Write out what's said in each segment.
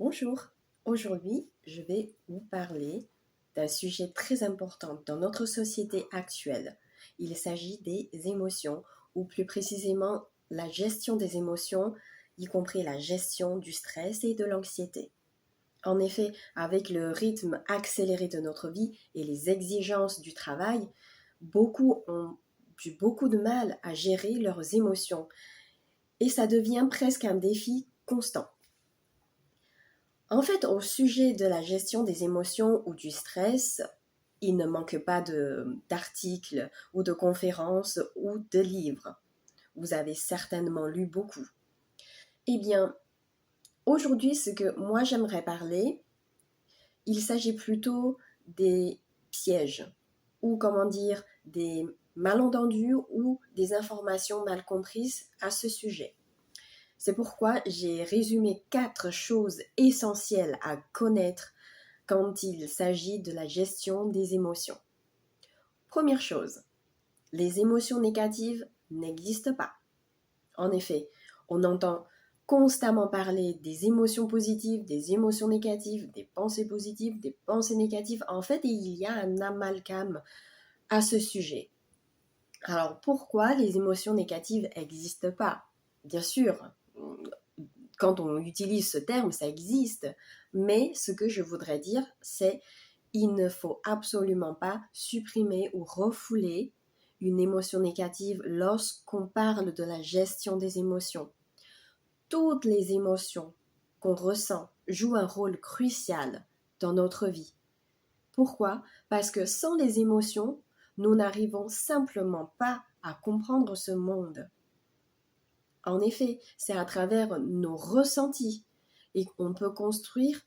Bonjour, aujourd'hui je vais vous parler d'un sujet très important dans notre société actuelle. Il s'agit des émotions, ou plus précisément la gestion des émotions, y compris la gestion du stress et de l'anxiété. En effet, avec le rythme accéléré de notre vie et les exigences du travail, beaucoup ont eu beaucoup de mal à gérer leurs émotions et ça devient presque un défi constant. En fait, au sujet de la gestion des émotions ou du stress, il ne manque pas d'articles ou de conférences ou de livres. Vous avez certainement lu beaucoup. Eh bien, aujourd'hui, ce que moi j'aimerais parler, il s'agit plutôt des pièges, ou comment dire, des malentendus ou des informations mal comprises à ce sujet. C'est pourquoi j'ai résumé 4 choses essentielles à connaître quand il s'agit de la gestion des émotions. Première chose, les émotions négatives n'existent pas. En effet, on entend constamment parler des émotions positives, des émotions négatives, des pensées positives, des pensées négatives. En fait, il y a un amalgame à ce sujet. Alors, pourquoi les émotions négatives n'existent pas? Bien sûr, quand on utilise ce terme, ça existe. Mais ce que je voudrais dire, c'est il ne faut absolument pas supprimer ou refouler une émotion négative lorsqu'on parle de la gestion des émotions. Toutes les émotions qu'on ressent jouent un rôle crucial dans notre vie. Pourquoi? Parce que sans les émotions, nous n'arrivons simplement pas à comprendre ce monde. En effet, c'est à travers nos ressentis et qu'on peut construire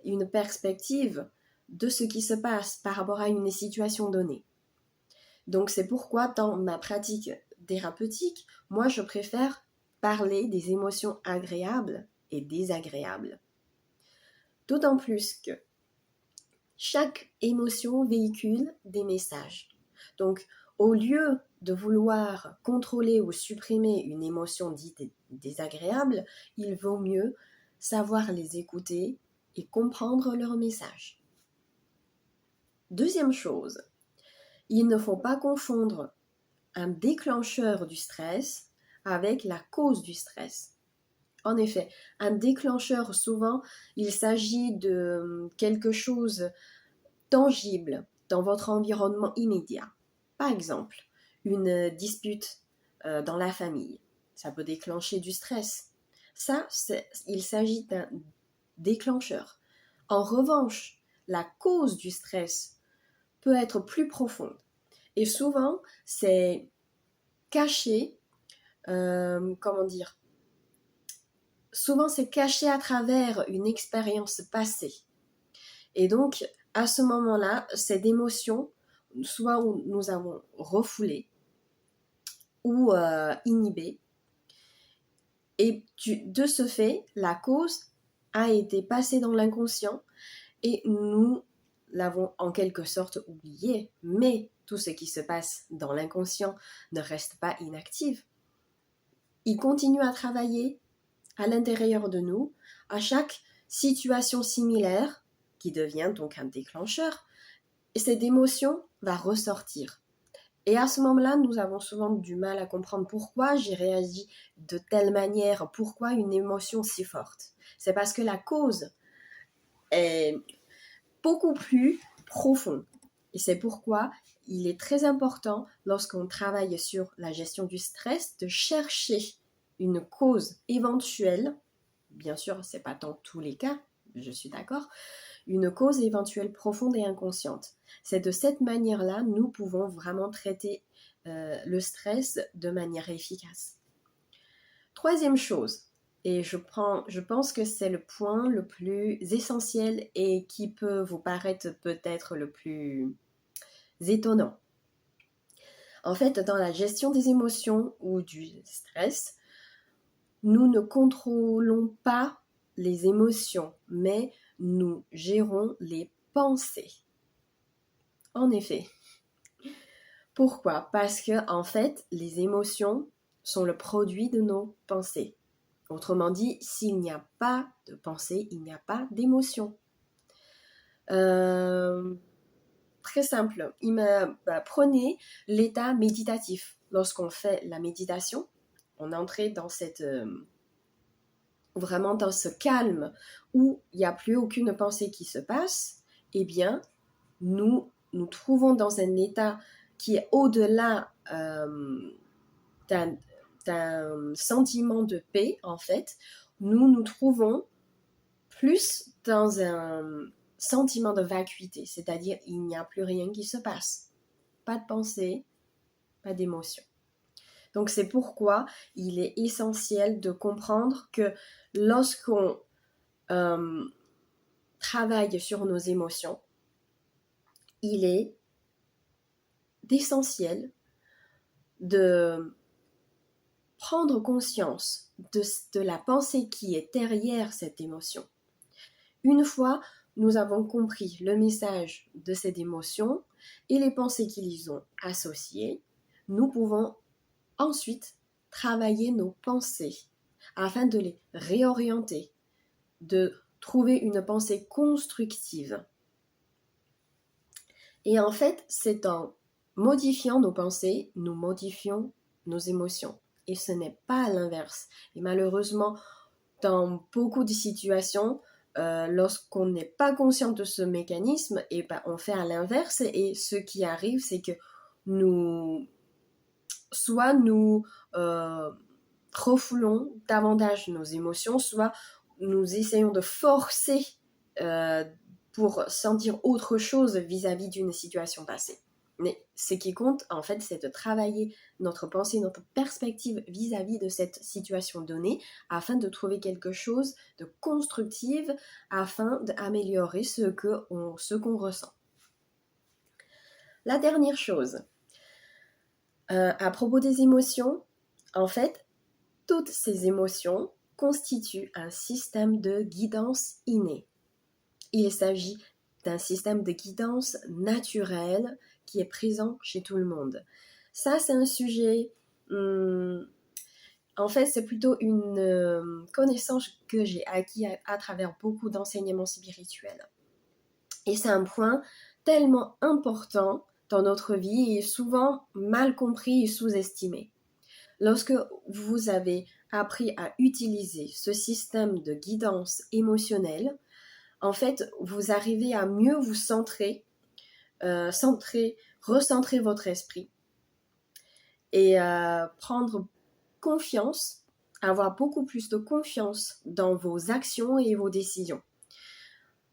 une perspective de ce qui se passe par rapport à une situation donnée. Donc c'est pourquoi dans ma pratique thérapeutique, moi je préfère parler des émotions agréables et désagréables. D'autant plus que chaque émotion véhicule des messages. Donc au lieu de vouloir contrôler ou supprimer une émotion dite désagréable, il vaut mieux savoir les écouter et comprendre leurs messages. Deuxième chose, il ne faut pas confondre un déclencheur du stress avec la cause du stress. En effet, un déclencheur, souvent, il s'agit de quelque chose tangible dans votre environnement immédiat. Par exemple, une dispute dans la famille, ça peut déclencher du stress. Ça, il s'agit d'un déclencheur. En revanche, la cause du stress peut être plus profonde. Et souvent, c'est caché, comment dire, souvent c'est caché à travers une expérience passée. Et donc, à ce moment-là, cette émotion, soit nous avons refoulé ou inhibé, et de ce fait, la cause a été passée dans l'inconscient et nous l'avons en quelque sorte oublié, mais tout ce qui se passe dans l'inconscient ne reste pas inactif. Il continue à travailler à l'intérieur de nous, à chaque situation similaire, qui devient donc un déclencheur, et cette émotion va ressortir. Et à ce moment-là, nous avons souvent du mal à comprendre pourquoi j'ai réagi de telle manière, pourquoi une émotion si forte. C'est parce que la cause est beaucoup plus profonde. Et c'est pourquoi il est très important, lorsqu'on travaille sur la gestion du stress, de chercher une cause éventuelle. Bien sûr, ce n'est pas dans tous les cas, je suis d'accord, une cause éventuelle profonde et inconsciente. C'est de cette manière-là, nous pouvons vraiment traiter le stress de manière efficace. Troisième chose, et je pense que c'est le point le plus essentiel et qui peut vous paraître peut-être le plus étonnant. En fait, dans la gestion des émotions ou du stress, nous ne contrôlons pas les émotions, mais nous gérons les pensées. En effet. Pourquoi? Parce que, en fait, les émotions sont le produit de nos pensées. Autrement dit, s'il n'y a pas de pensée, il n'y a pas d'émotion. Très simple, prenez l'état méditatif. Lorsqu'on fait la méditation, on est entré dans vraiment dans ce calme où il n'y a plus aucune pensée qui se passe, eh bien, nous trouvons dans un état qui est au-delà d'un sentiment de paix, en fait. Nous trouvons plus dans un sentiment de vacuité, c'est-à-dire il n'y a plus rien qui se passe. Pas de pensée, pas d'émotion. Donc c'est pourquoi il est essentiel de comprendre que lorsqu'on travaille sur nos émotions, il est essentiel de prendre conscience de la pensée qui est derrière cette émotion. Une fois nous avons compris le message de cette émotion et les pensées qui y sont associées, nous pouvons ensuite travailler nos pensées afin de les réorienter, de trouver une pensée constructive. Et en fait, c'est en modifiant nos pensées, nous modifions nos émotions. Et ce n'est pas l'inverse. Et malheureusement, dans beaucoup de situations, lorsqu'on n'est pas conscient de ce mécanisme, on fait à l'inverse. Et ce qui arrive, c'est que nous refoulons davantage nos émotions, soit nous essayons de forcer pour sentir autre chose vis-à-vis d'une situation passée. Mais ce qui compte, en fait, c'est de travailler notre pensée, notre perspective vis-à-vis de cette situation donnée, afin de trouver quelque chose de constructif, afin d'améliorer ce qu'on ressent. La dernière chose, à propos des émotions, en fait, toutes ces émotions constituent un système de guidance inné. Il s'agit d'un système de guidance naturel qui est présent chez tout le monde. Ça, c'est un sujet... en fait, c'est plutôt une connaissance que j'ai acquis à travers beaucoup d'enseignements spirituels. Et c'est un point tellement important dans notre vie et souvent mal compris et sous-estimé. Lorsque vous avez appris à utiliser ce système de guidance émotionnelle, en fait, vous arrivez à mieux vous recentrer votre esprit et prendre confiance, avoir beaucoup plus de confiance dans vos actions et vos décisions.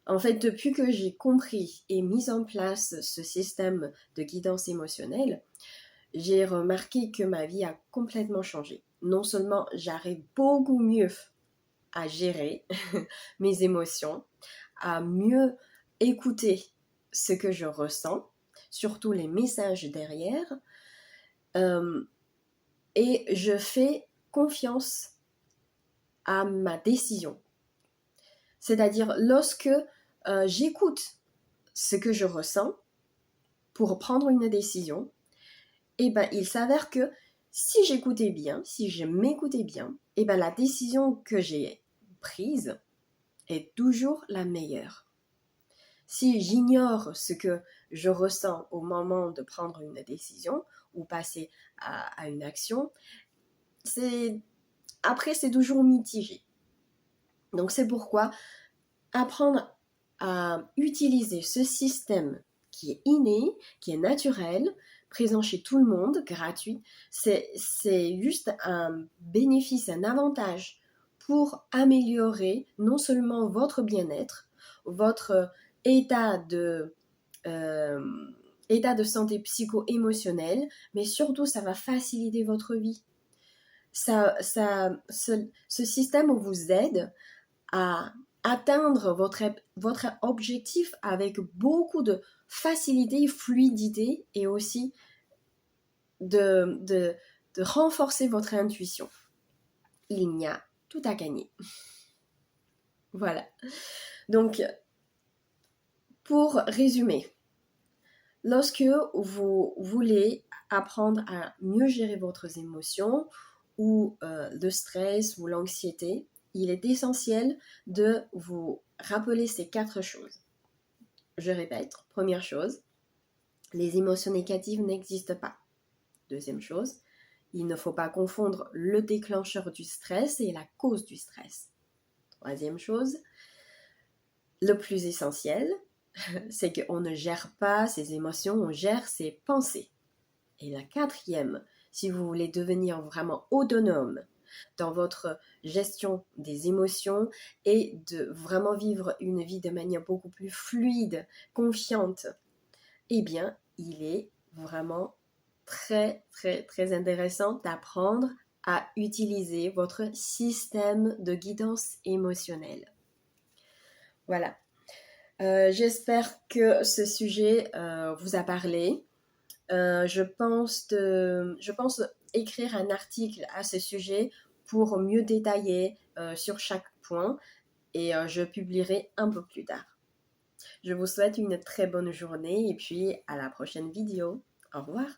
En fait, depuis que j'ai compris et mis en place ce système de guidance émotionnelle, j'ai remarqué que ma vie a complètement changé. Non seulement j'arrive beaucoup mieux à gérer mes émotions, à mieux écouter ce que je ressens, surtout les messages derrière, et je fais confiance à ma décision. C'est-à-dire lorsque j'écoute ce que je ressens pour prendre une décision, il s'avère que si j'écoutais bien, si je m'écoutais bien, la décision que j'ai prise est toujours la meilleure. Si j'ignore ce que je ressens au moment de prendre une décision ou passer à une action, après c'est toujours mitigé. Donc c'est pourquoi apprendre à utiliser ce système qui est inné, qui est naturel, présent chez tout le monde, gratuit, c'est juste un bénéfice, un avantage pour améliorer non seulement votre bien-être, votre état de santé psycho-émotionnelle, mais surtout ça va faciliter votre vie. Ce système vous aide à atteindre votre objectif avec beaucoup de facilité, fluidité et aussi de renforcer votre intuition. Il y a tout à gagner. Voilà. Donc, pour résumer, lorsque vous voulez apprendre à mieux gérer votre émotion ou le stress ou l'anxiété, il est essentiel de vous rappeler ces 4 choses. Je répète, première chose, les émotions négatives n'existent pas. Deuxième chose, il ne faut pas confondre le déclencheur du stress et la cause du stress. Troisième chose, le plus essentiel, c'est qu'on ne gère pas ses émotions, on gère ses pensées. Et la quatrième, si vous voulez devenir vraiment autonome dans votre gestion des émotions et de vraiment vivre une vie de manière beaucoup plus fluide, confiante, eh bien, il est vraiment très, très, très intéressant d'apprendre à utiliser votre système de guidance émotionnelle. Voilà. J'espère que ce sujet vous a parlé. Je pense écrire un article à ce sujet pour mieux détailler sur chaque point et je publierai un peu plus tard. Je vous souhaite une très bonne journée et puis à la prochaine vidéo. Au revoir.